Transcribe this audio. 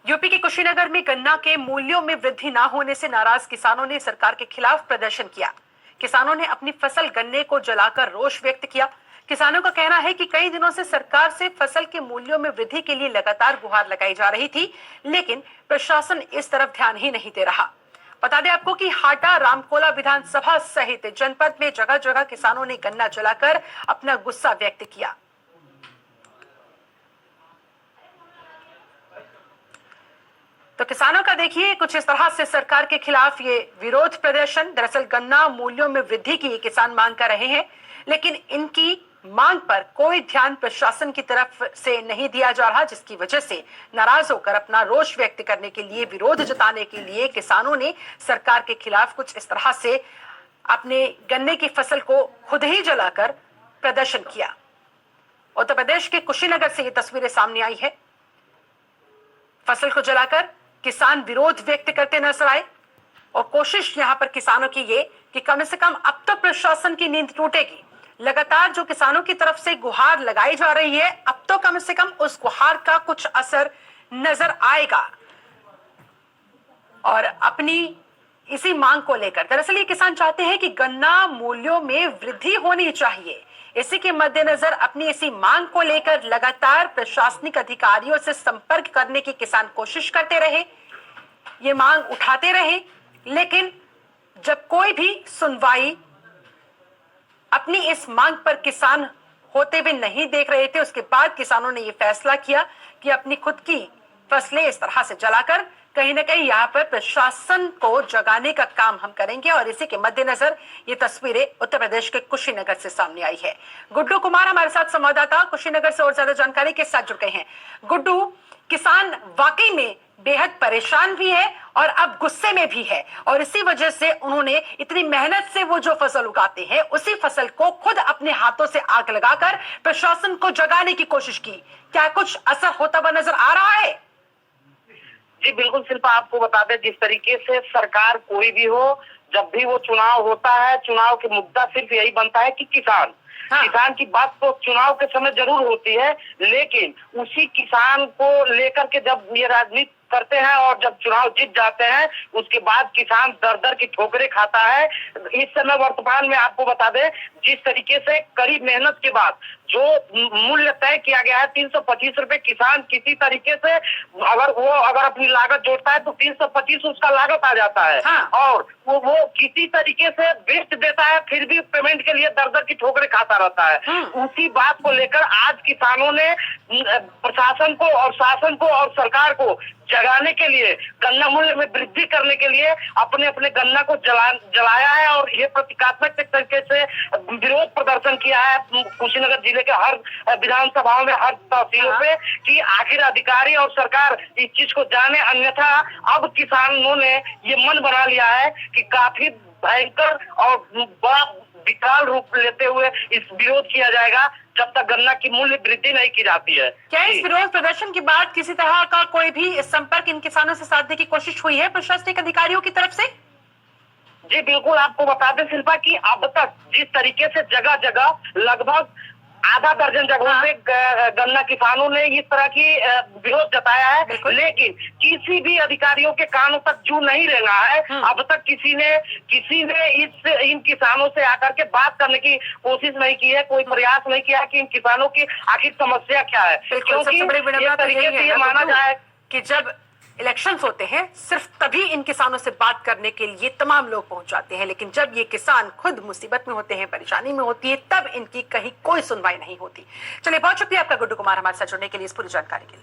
UP के कुशीनगर में गन्ना के मूल्यों में वृद्धि न होने से नाराज किसानों ने सरकार के खिलाफ प्रदर्शन किया। किसानों ने अपनी फसल गन्ने को जलाकर रोष व्यक्त किया। किसानों का कहना है कि कई दिनों से सरकार से फसल के मूल्यों में वृद्धि के लिए लगातार गुहार लगाई जा रही थी, लेकिन प्रशासन इस तरफ ध्यान ही नहीं दे रहा। बता दें आपको कि हाटा रामकोला विधानसभा सहित जनपद में जगह जगह किसानों ने गन्ना जलाकर अपना गुस्सा व्यक्त किया। तो किसानों का देखिए कुछ इस तरह से सरकार के खिलाफ ये विरोध प्रदर्शन। दरअसल गन्ना मूल्यों में वृद्धि की किसान मांग कर रहे हैं, लेकिन इनकी मांग पर कोई ध्यान प्रशासन की तरफ से नहीं दिया जा रहा, जिसकी वजह से नाराज होकर अपना रोष व्यक्त करने के लिए, विरोध जताने के लिए किसानों ने सरकार के खिलाफ कुछ इस तरह से अपने गन्ने की फसल को खुद ही जलाकर प्रदर्शन किया। उत्तर प्रदेश के कुशीनगर से ये तस्वीरें सामने आई है। फसल को जलाकर किसान विरोध व्यक्त करते नजर आए और कोशिश यहां पर किसानों की ये कि कम से कम अब तो प्रशासन की नींद टूटेगी। लगातार जो किसानों की तरफ से गुहार लगाई जा रही है, अब तो कम से कम उस गुहार का कुछ असर नजर आएगा। और अपनी इसी मांग को लेकर दरअसल ये किसान चाहते हैं कि गन्ना मूल्यों में वृद्धि होनी चाहिए। इसी के मद्देनजर अपनी इसी मांग को लेकर लगातार प्रशासनिक अधिकारियों से संपर्क करने की किसान कोशिश करते रहे, ये मांग उठाते रहे, लेकिन जब कोई भी सुनवाई अपनी इस मांग पर किसान होते हुए नहीं देख रहे थे, उसके बाद किसानों ने यह फैसला किया कि अपनी खुद की फसलें इस तरह से जलाकर कहीं ना कहीं यहाँ पर प्रशासन को जगाने का काम हम करेंगे। और इसी के मद्देनजर ये तस्वीरें उत्तर प्रदेश के कुशीनगर से सामने आई है। गुड्डू कुमार हमारे साथ संवाददाता कुशीनगर से और ज्यादा जानकारी के साथ जुड़ गए हैं। गुड्डू, किसान वाकई में बेहद परेशान भी है और अब गुस्से में भी है, और इसी वजह से उन्होंने इतनी मेहनत से वो जो फसल उगाते हैं उसी फसल को खुद अपने हाथों से आग लगाकर प्रशासन को जगाने की कोशिश की। क्या कुछ असर होता हुआ नजर आ रहा है? जी बिल्कुल शिल्पा, आपको बता दें जिस तरीके से सरकार कोई भी हो, जब भी वो चुनाव होता है, चुनाव के मुद्दा सिर्फ यही बनता है कि किसान किसान की बात तो चुनाव के समय जरूर होती है, लेकिन उसी किसान को लेकर के जब ये राजनीति करते हैं और जब चुनाव जीत जाते हैं उसके बाद किसान दर दर की ठोकरें खाता है। इस समय वर्तमान में आपको बता दें जिस तरीके से कड़ी मेहनत के बाद जो मूल्य तय किया गया है 325 रुपए, किसान किसी तरीके से अगर अपनी लागत जोड़ता है तो 325 उसका लागत आ जाता है। और वो किसी तरीके से बेच देता है, फिर भी पेमेंट के लिए दर दर की ठोकरें खाता रहता है। उसी बात को लेकर आज किसानों ने प्रशासन को और शासन को और सरकार को जगाने के लिए, गन्ना मूल्य में वृद्धि करने के लिए अपने अपने गन्ना को जलाया है और ये प्रतीकात्मक तरीके से विरोध प्रदर्शन किया है कुशीनगर जिले के हर विधानसभाओं में, हर तहसीलों पे, कि आखिर अधिकारी और सरकार इस चीज को जाने। अन्यथा अब किसानों ने ये मन बना लिया है कि काफी भयंकर और बड़ा विकराल रूप लेते हुए इस विरोध किया जाएगा जब तक गन्ना की मूल्य वृद्धि नहीं की जाती है। क्या इस विरोध प्रदर्शन के बाद किसी तरह का कोई भी संपर्क इन किसानों से साधने की कोशिश हुई है प्रशासनिक अधिकारियों की तरफ से? जी बिल्कुल, आपको बता दें शिल्पा कि अब तक जिस तरीके से जगह जगह लगभग आधा दर्जन जगहों पे गन्ना किसानों ने इस तरह की विरोध जताया है, लेकिन किसी भी अधिकारियों के कानों तक जू नहीं रेंगा है। अब तक किसी ने इन किसानों से आकर के बात करने की कोशिश नहीं की है, कोई प्रयास नहीं किया कि इन किसानों की आखिर समस्या क्या है। क्योंकि एक तरीके से ये माना जाए कि जब इलेक्शंस होते हैं सिर्फ तभी इन किसानों से बात करने के लिए तमाम लोग पहुंच जाते हैं, लेकिन जब ये किसान खुद मुसीबत में होते हैं, परेशानी में होती है, तब इनकी कहीं कोई सुनवाई नहीं होती। चलिए, बहुत शुक्रिया आपका गुड्डू कुमार हमारे साथ जुड़ने के लिए, इस पूरी जानकारी के लिए।